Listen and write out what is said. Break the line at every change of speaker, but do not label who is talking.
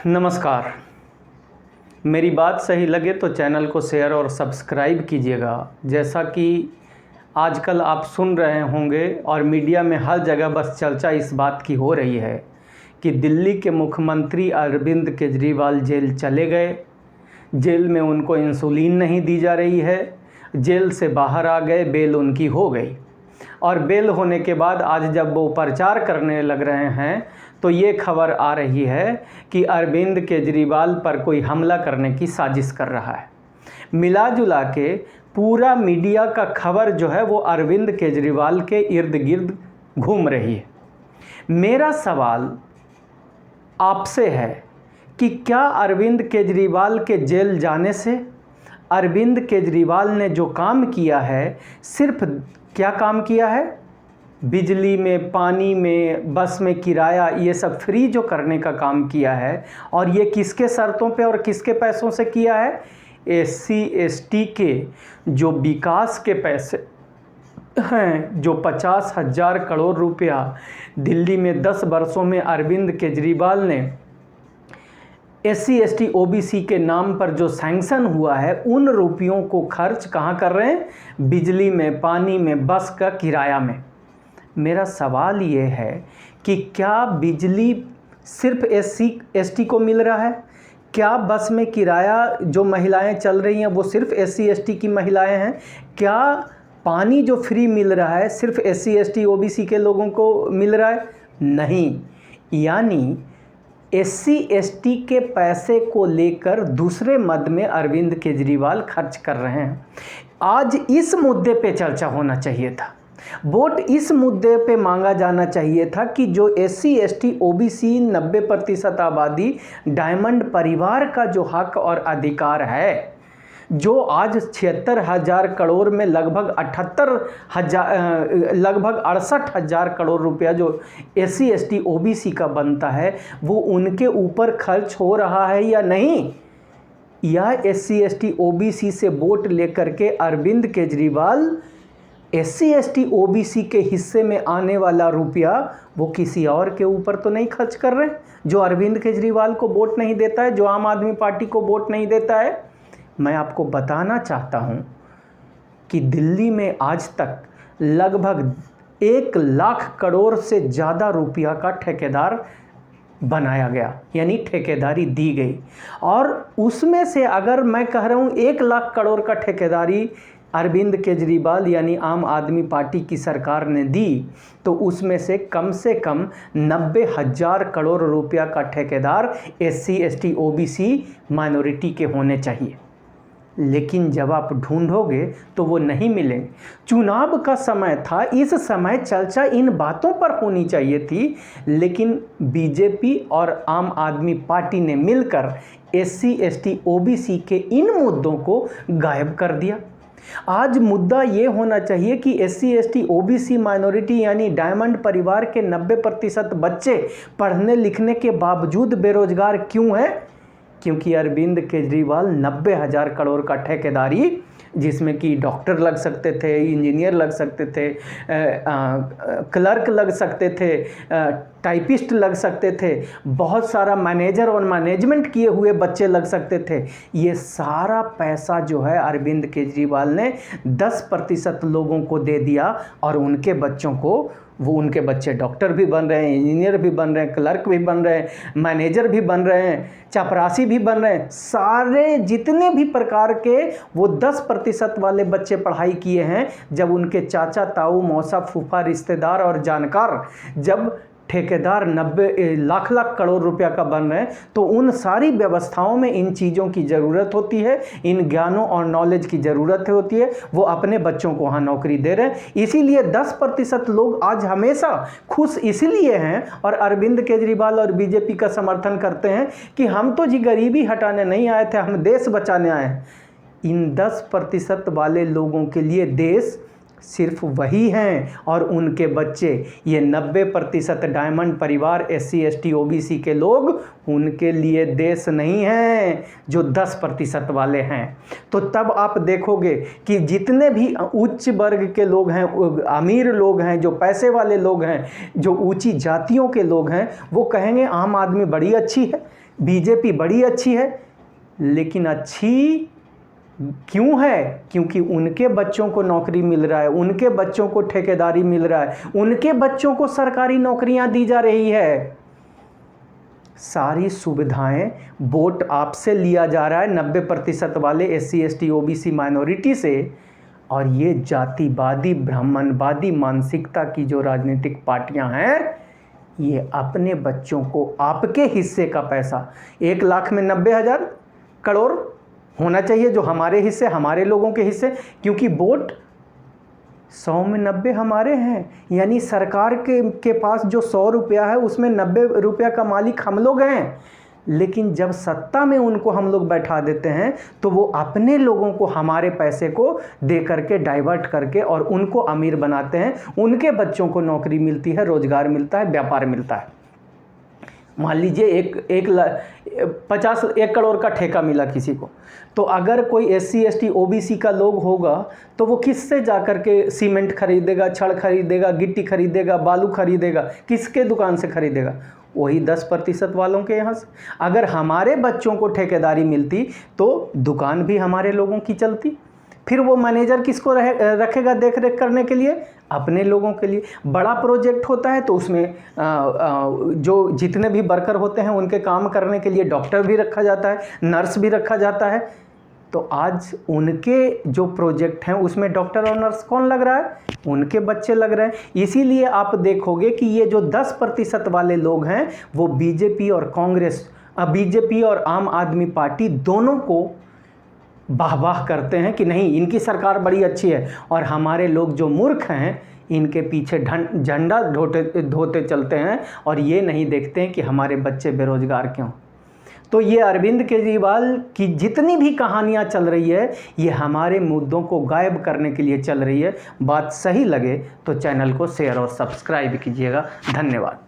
नमस्कार। मेरी बात सही लगे तो चैनल को शेयर और सब्सक्राइब कीजिएगा। जैसा कि आजकल आप सुन रहे होंगे और मीडिया में हर जगह बस चर्चा इस बात की हो रही है कि दिल्ली के मुख्यमंत्री अरविंद केजरीवाल जेल चले गए। जेल में उनको इंसुलिन नहीं दी जा रही है, जेल से बाहर आ गए, बेल उनकी हो गई। और बेल होने के बाद आज जब वो प्रचार करने लग रहे हैं तो ये खबर आ रही है कि अरविंद केजरीवाल पर कोई हमला करने की साजिश कर रहा है। मिला जुला के पूरा मीडिया का खबर जो है वो अरविंद केजरीवाल के इर्द गिर्द घूम रही है। मेरा सवाल आपसे है कि क्या अरविंद केजरीवाल के जेल जाने से अरविंद केजरीवाल ने जो काम किया है, सिर्फ क्या काम किया है, बिजली में, पानी में, बस में किराया, ये सब फ्री जो करने का काम किया है, और ये किसके शर्तों पे और किसके पैसों से किया है? SC ST के जो विकास के पैसे हैं, जो 50,000 करोड़ रुपया दिल्ली में 10 वर्षों में अरविंद केजरीवाल ने SC ST OBC के नाम पर जो सैंक्शन हुआ है, उन रुपयों को खर्च कहाँ कर रहे हैं? बिजली में, पानी में, बस का किराया में। मेरा सवाल ये है कि क्या बिजली सिर्फ SC ST को मिल रहा है? क्या बस में किराया जो महिलाएं चल रही हैं वो सिर्फ SC ST की महिलाएं हैं? क्या पानी जो फ्री मिल रहा है सिर्फ SC ST OBC के लोगों को मिल रहा है? नहीं। यानी SC ST के पैसे को लेकर दूसरे मद में अरविंद केजरीवाल खर्च कर रहे हैं। आज इस मुद्दे पे चर्चा होना चाहिए था। वोट इस मुद्दे पे मांगा जाना चाहिए था कि जो SC ST OBC 90% आबादी डायमंड परिवार का जो हक और अधिकार है, जो आज 76,000 करोड़ में लगभग 68,000 करोड़ रुपया जो SC ST OBC का बनता है, वो उनके ऊपर खर्च हो रहा है या नहीं? या SC ST OBC से वोट लेकर के Arvind Kejriwal SC ST OBC के हिस्से में आने वाला रुपया वो किसी और के ऊपर तो नहीं खर्च कर रहे, जो अरविंद केजरीवाल को वोट नहीं देता है, जो आम आदमी पार्टी को वोट नहीं देता है। मैं आपको बताना चाहता हूं कि दिल्ली में आज तक लगभग 1 लाख करोड़ से ज़्यादा रुपया का ठेकेदार बनाया गया, यानी ठेकेदारी दी गई। और उसमें से अगर मैं कह रहा हूं 1 लाख करोड़ का ठेकेदारी अरविंद केजरीवाल यानी आम आदमी पार्टी की सरकार ने दी, तो उसमें से कम 90,000 करोड़ रुपया का ठेकेदार SC ST OBC माइनॉरिटी के होने चाहिए। लेकिन जब आप ढूंढोगे तो वो नहीं मिलेंगे। चुनाव का समय था, इस समय चर्चा इन बातों पर होनी चाहिए थी, लेकिन बीजेपी और आम आदमी पार्टी ने मिलकर SC ST OBC के इन मुद्दों को गायब कर दिया। आज मुद्दा ये होना चाहिए कि SC ST OBC माइनॉरिटी यानी डायमंड परिवार के 90% बच्चे पढ़ने लिखने के बावजूद बेरोजगार क्यों हैं? क्योंकि अरविंद केजरीवाल 90,000 करोड़ का ठेकेदारी, जिसमें कि डॉक्टर लग सकते थे, इंजीनियर लग सकते थे, क्लर्क लग सकते थे, टाइपिस्ट लग सकते थे, बहुत सारा मैनेजर और मैनेजमेंट किए हुए बच्चे लग सकते थे। ये सारा पैसा जो है अरविंद केजरीवाल ने 10% लोगों को दे दिया, और उनके बच्चों को, वो उनके बच्चे डॉक्टर भी बन रहे हैं, इंजीनियर भी बन रहे हैं, क्लर्क भी बन रहे हैं, मैनेजर भी बन रहे हैं, चपरासी भी बन रहे हैं। सारे जितने भी प्रकार के वो 10% वाले बच्चे पढ़ाई किए हैं, जब उनके चाचा, ताऊ, मौसा, फूफा, रिश्तेदार और जानकार जब ठेकेदार 90 लाख करोड़ रुपया का बन रहे हैं, तो उन सारी व्यवस्थाओं में इन चीज़ों की ज़रूरत होती है, इन ज्ञानों और नॉलेज की ज़रूरत होती है। वो अपने बच्चों को वहाँ नौकरी दे रहे हैं। इसीलिए 10% लोग आज हमेशा खुश इसलिए हैं और अरविंद केजरीवाल और बीजेपी का समर्थन करते हैं कि हम तो जी गरीबी हटाने नहीं आए थे, हम देश बचाने आए हैं। इन 10% वाले लोगों के लिए देश सिर्फ वही हैं, और उनके बच्चे, ये 90% डायमंड परिवार SC ST OBC के लोग, उनके लिए देश नहीं हैं जो 10% वाले हैं। तो तब आप देखोगे कि जितने भी उच्च वर्ग के लोग हैं, अमीर लोग हैं, जो पैसे वाले लोग हैं, जो ऊंची जातियों के लोग हैं, वो कहेंगे आम आदमी बड़ी अच्छी है। बीजेपी बड़ी अच्छी है, लेकिन अच्छी क्यों है? क्योंकि उनके बच्चों को नौकरी मिल रहा है, उनके बच्चों को ठेकेदारी मिल रहा है, उनके बच्चों को सरकारी नौकरियां दी जा रही है। सारी सुविधाएं वोट आपसे लिया जा रहा है 90% वाले SC ST OBC माइनॉरिटी से। और ये जातिवादी ब्राह्मणवादी मानसिकता की जो राजनीतिक पार्टियां हैं, ये अपने बच्चों को आपके हिस्से का पैसा 1 लाख में 90,000 करोड़ होना चाहिए जो हमारे हिस्से, हमारे लोगों के हिस्से, क्योंकि वोट 100 में 90 हमारे हैं। यानी सरकार के पास जो 100 रुपया है उसमें 90 रुपया का मालिक हम लोग हैं। लेकिन जब सत्ता में उनको हम लोग बैठा देते हैं तो वो अपने लोगों को हमारे पैसे को दे करके डाइवर्ट करके और उनको अमीर बनाते हैं। उनके बच्चों को नौकरी मिलती है, रोजगार मिलता है, व्यापार मिलता है। मान लीजिए 1 करोड़ का ठेका मिला किसी को, तो अगर कोई SC ST OBC का लोग होगा तो वो किससे जा कर के सीमेंट खरीदेगा, छड़ खरीदेगा, गिट्टी खरीदेगा, बालू खरीदेगा? किसके दुकान से खरीदेगा? वही 10% वालों के यहाँ से। अगर हमारे बच्चों को ठेकेदारी मिलती तो दुकान भी हमारे लोगों की चलती। फिर वो मैनेजर किसको रखेगा देख रेख करने के लिए? अपने लोगों के लिए। बड़ा प्रोजेक्ट होता है तो उसमें जो जितने भी वर्कर होते हैं उनके काम करने के लिए डॉक्टर भी रखा जाता है, नर्स भी रखा जाता है। तो आज उनके जो प्रोजेक्ट हैं उसमें डॉक्टर और नर्स कौन लग रहा है? उनके बच्चे लग रहे हैं। इसीलिए आप देखोगे कि ये जो 10% वाले लोग हैं वो बीजेपी और आम आदमी पार्टी दोनों को वाह करते हैं कि नहीं, इनकी सरकार बड़ी अच्छी है। और हमारे लोग जो मूर्ख हैं इनके पीछे झंडा ढोते चलते हैं और ये नहीं देखते हैं कि हमारे बच्चे बेरोजगार क्यों। तो ये अरविंद केजरीवाल की जितनी भी कहानियां चल रही है ये हमारे मुद्दों को गायब करने के लिए चल रही है। बात सही लगे तो चैनल को शेयर और सब्सक्राइब कीजिएगा। धन्यवाद।